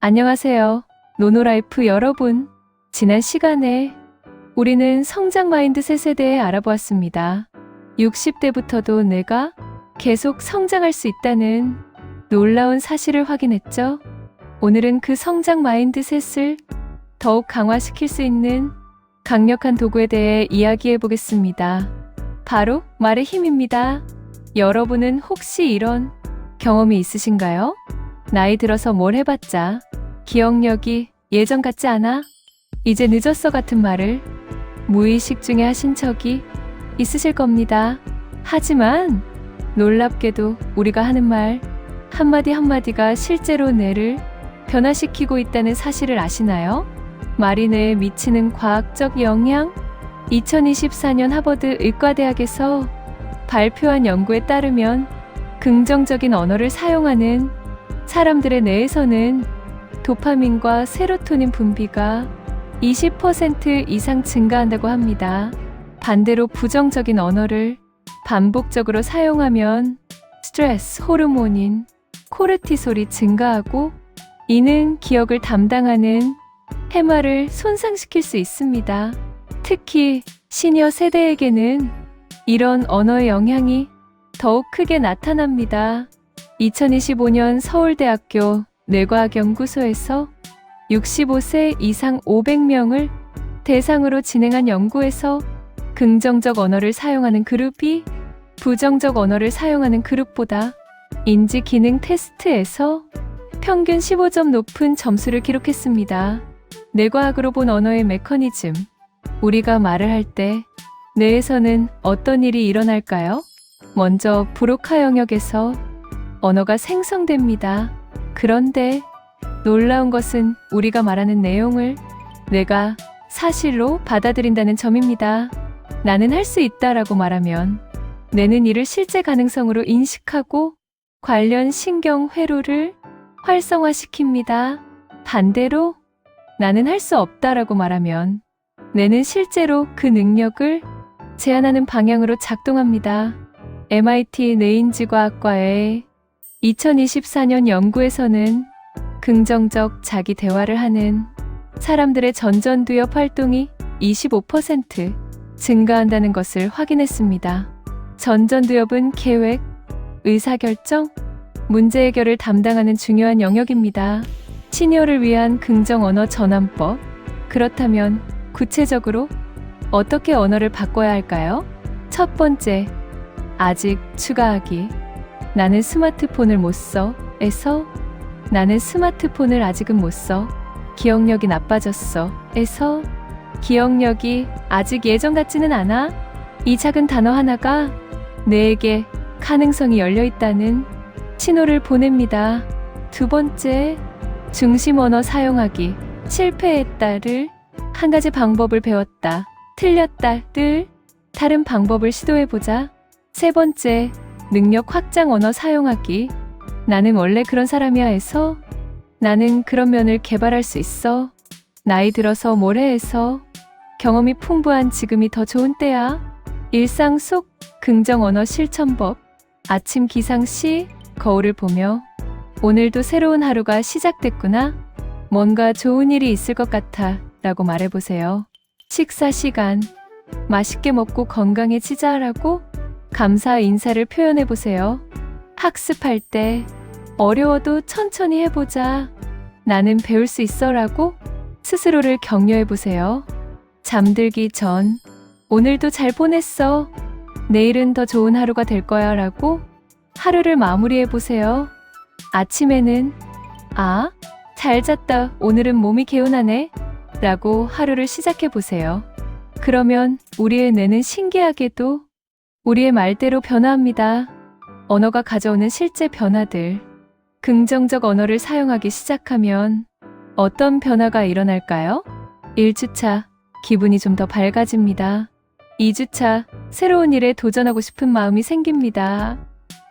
안녕하세요. 노노라이프 여러분. 지난 시간에 우리는 성장 마인드셋에 대해 알아보았습니다. 60대부터도 내가 계속 성장할 수 있다는 놀라운 사실을 확인했죠. 오늘은 그 성장 마인드셋을 더욱 강화시킬 수 있는 강력한 도구에 대해 이야기해 보겠습니다. 바로 말의 힘입니다. 여러분은 혹시 이런 경험이 있으신가요? 나이 들어서 뭘 해봤자 기억력이 예전 같지 않아? 이제 늦었어 같은 말을 무의식 중에 하신 적이 있으실 겁니다. 하지만 놀랍게도 우리가 하는 말 한마디 한마디가 실제로 뇌를 변화시키고 있다는 사실을 아시나요? 말이 뇌에 미치는 과학적 영향? 2024년 하버드 의과대학에서 발표한 연구에 따르면 긍정적인 언어를 사용하는 사람들의 뇌에서는 도파민과 세로토닌 분비가 20% 이상 증가한다고 합니다. 반대로 부정적인 언어를 반복적으로 사용하면 스트레스 호르몬인 코르티솔이 증가하고 이는 기억을 담당하는 해마를 손상시킬 수 있습니다. 특히 시니어 세대에게는 이런 언어의 영향이 더욱 크게 나타납니다. 2025년 서울대학교 뇌과학연구소에서 65세 이상 500명을 대상으로 진행한 연구에서 긍정적 언어를 사용하는 그룹이 부정적 언어를 사용하는 그룹보다 인지 기능 테스트에서 평균 15점 높은 점수를 기록했습니다. 뇌과학으로 본 언어의 메커니즘. 우리가 말을 할 때 뇌에서는 어떤 일이 일어날까요? 먼저 브로카 영역에서 언어가 생성됩니다. 그런데 놀라운 것은 우리가 말하는 내용을 뇌가 사실로 받아들인다는 점입니다. 나는 할 수 있다라고 말하면 뇌는 이를 실제 가능성으로 인식하고 관련 신경 회로를 활성화시킵니다. 반대로 나는 할 수 없다라고 말하면 뇌는 실제로 그 능력을 제한하는 방향으로 작동합니다. MIT 뇌인지과학과의 2024년 연구에서는 긍정적 자기 대화를 하는 사람들의 전전두엽 활동이 25% 증가한다는 것을 확인했습니다. 전전두엽은 계획, 의사결정, 문제 해결을 담당하는 중요한 영역입니다. 시니어를 위한 긍정 언어 전환법. 그렇다면 구체적으로 어떻게 언어를 바꿔야 할까요? 첫 번째, 아직 추가하기. 나는 스마트폰을 못 써. 에서 나는 스마트폰을 아직은 못 써. 기억력이 나빠졌어. 에서 기억력이 아직 예전 같지는 않아. 이 작은 단어 하나가 뇌에게 가능성이 열려 있다는 신호를 보냅니다. 두 번째, 중심 언어 사용하기. 실패했다를 한 가지 방법을 배웠다. 틀렸다를 다른 방법을 시도해보자. 세 번째, 능력 확장 언어 사용하기. 나는 원래 그런 사람이야 해서 나는 그런 면을 개발할 수 있어. 나이 들어서 뭘 해 해서 경험이 풍부한 지금이 더 좋은 때야. 일상 속 긍정 언어 실천법. 아침 기상 시 거울을 보며 오늘도 새로운 하루가 시작됐구나. 뭔가 좋은 일이 있을 것 같아 라고 말해보세요. 식사 시간. 맛있게 먹고 건강해지자라고 감사 인사를 표현해보세요. 학습할 때 어려워도 천천히 해보자. 나는 배울 수 있어라고 스스로를 격려해보세요. 잠들기 전 오늘도 잘 보냈어. 내일은 더 좋은 하루가 될 거야 라고 하루를 마무리해보세요. 아침에는 잘 잤다. 오늘은 몸이 개운하네 라고 하루를 시작해보세요. 그러면 우리의 뇌는 신기하게도 우리의 말대로 변화합니다. 언어가 가져오는 실제 변화들. 긍정적 언어를 사용하기 시작하면 어떤 변화가 일어날까요? 1주차, 기분이 좀 더 밝아집니다. 2주차, 새로운 일에 도전하고 싶은 마음이 생깁니다.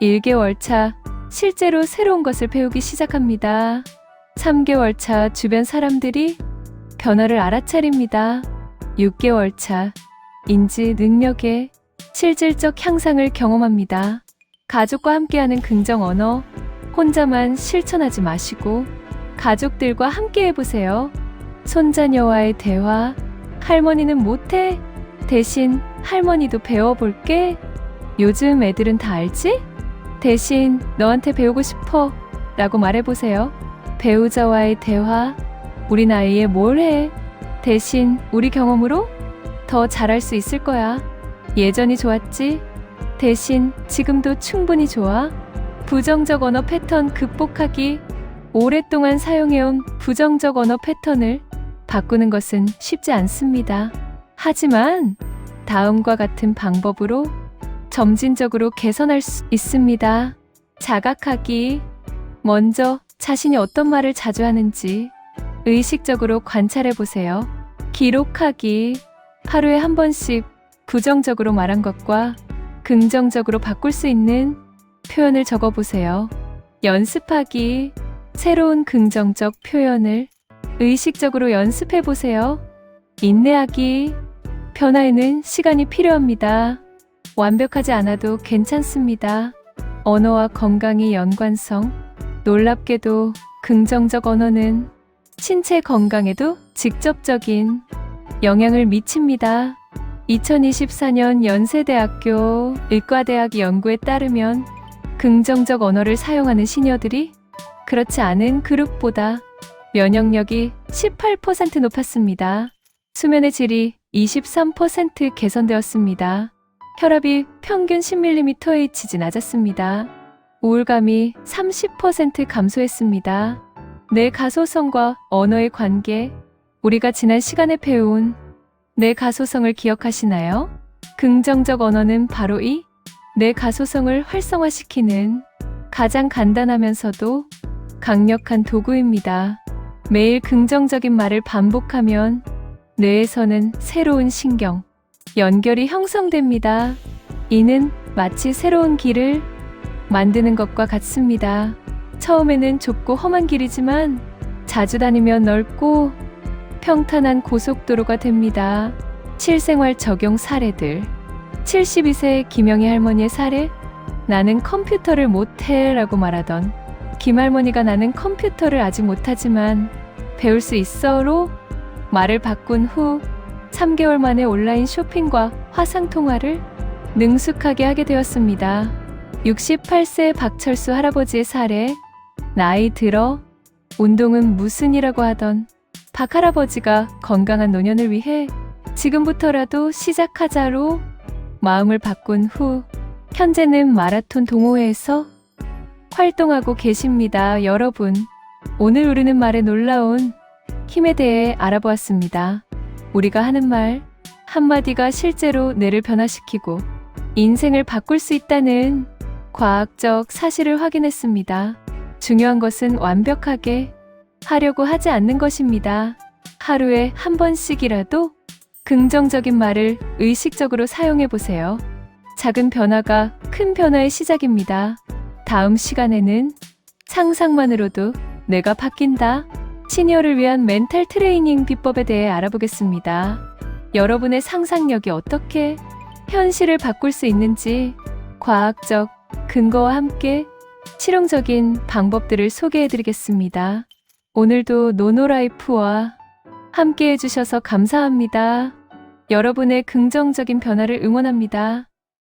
1개월 차, 실제로 새로운 것을 배우기 시작합니다. 3개월 차, 주변 사람들이 변화를 알아차립니다. 6개월 차, 인지 능력의 실질적 향상을 경험합니다. 가족과 함께하는 긍정 언어, 혼자만 실천하지 마시고 가족들과 함께 해보세요. 손자녀와의 대화. 할머니는 못해. 대신 할머니도 배워볼게. 요즘 애들은 다 알지? 대신 너한테 배우고 싶어. 라고 말해보세요. 배우자와의 대화. 우리 나이에 뭘 해? 대신 우리 경험으로 더 잘할 수 있을 거야. 예전이 좋았지? 대신 지금도 충분히 좋아. 부정적 언어 패턴 극복하기. 오랫동안 사용해온 부정적 언어 패턴을 바꾸는 것은 쉽지 않습니다. 하지만 다음과 같은 방법으로 점진적으로 개선할 수 있습니다. 자각하기. 먼저 자신이 어떤 말을 자주 하는지 의식적으로 관찰해 보세요. 기록하기. 하루에 한 번씩 부정적으로 말한 것과 긍정적으로 바꿀 수 있는 표현을 적어 보세요. 연습하기. 새로운 긍정적 표현을 의식적으로 연습해 보세요. 인내하기. 변화에는 시간이 필요합니다. 완벽하지 않아도 괜찮습니다. 언어와 건강의 연관성. 놀랍게도 긍정적 언어는 신체 건강에도 직접적인 영향을 미칩니다. 2024년 연세대학교 의과대학 연구에 따르면 긍정적 언어를 사용하는 시니어들이 그렇지 않은 그룹보다 면역력이 18% 높았습니다. 수면의 질이 23% 개선되었습니다. 혈압이 평균 10mmHg 낮았습니다. 우울감이 30% 감소했습니다. 내 가소성과 언어의 관계. 우리가 지난 시간에 배운 내 가소성을 기억하시나요? 긍정적 언어는 바로 이 내 가소성을 활성화시키는 가장 간단하면서도 강력한 도구입니다. 매일 긍정적인 말을 반복하면 뇌에서는 새로운 신경, 연결이 형성됩니다. 이는 마치 새로운 길을 만드는 것과 같습니다. 처음에는 좁고 험한 길이지만 자주 다니면 넓고 평탄한 고속도로가 됩니다. 실생활 적용 사례들. 72세 김영희 할머니의 사례. 나는 컴퓨터를 못해 라고 말하던 김할머니가 나는 컴퓨터를 아직 못하지만 배울 수 있어로 말을 바꾼 후 3개월 만에 온라인 쇼핑과 화상통화를 능숙하게 하게 되었습니다. 68세 박철수 할아버지의 사례. 나이 들어 운동은 무슨이라고 하던 박 할아버지가 건강한 노년을 위해 지금부터라도 시작하자로 마음을 바꾼 후 현재는 마라톤 동호회에서 활동하고 계십니다. 여러분, 오늘 우리는 말의 놀라운 힘에 대해 알아보았습니다. 우리가 하는 말 한마디가 실제로 뇌를 변화시키고 인생을 바꿀 수 있다는 과학적 사실을 확인했습니다. 중요한 것은 완벽하게 하려고 하지 않는 것입니다. 하루에 한 번씩이라도 긍정적인 말을 의식적으로 사용해 보세요. 작은 변화가 큰 변화의 시작입니다. 다음 시간에는 상상만으로도 내가 바뀐다. 시니어를 위한 멘탈 트레이닝 비법에 대해 알아보겠습니다. 여러분의 상상력이 어떻게 현실을 바꿀 수 있는지 과학적 근거와 함께 실용적인 방법들을 소개해 드리겠습니다. 오늘도 노노라이프와 함께 해주셔서 감사합니다. 여러분의 긍정적인 변화를 응원합니다.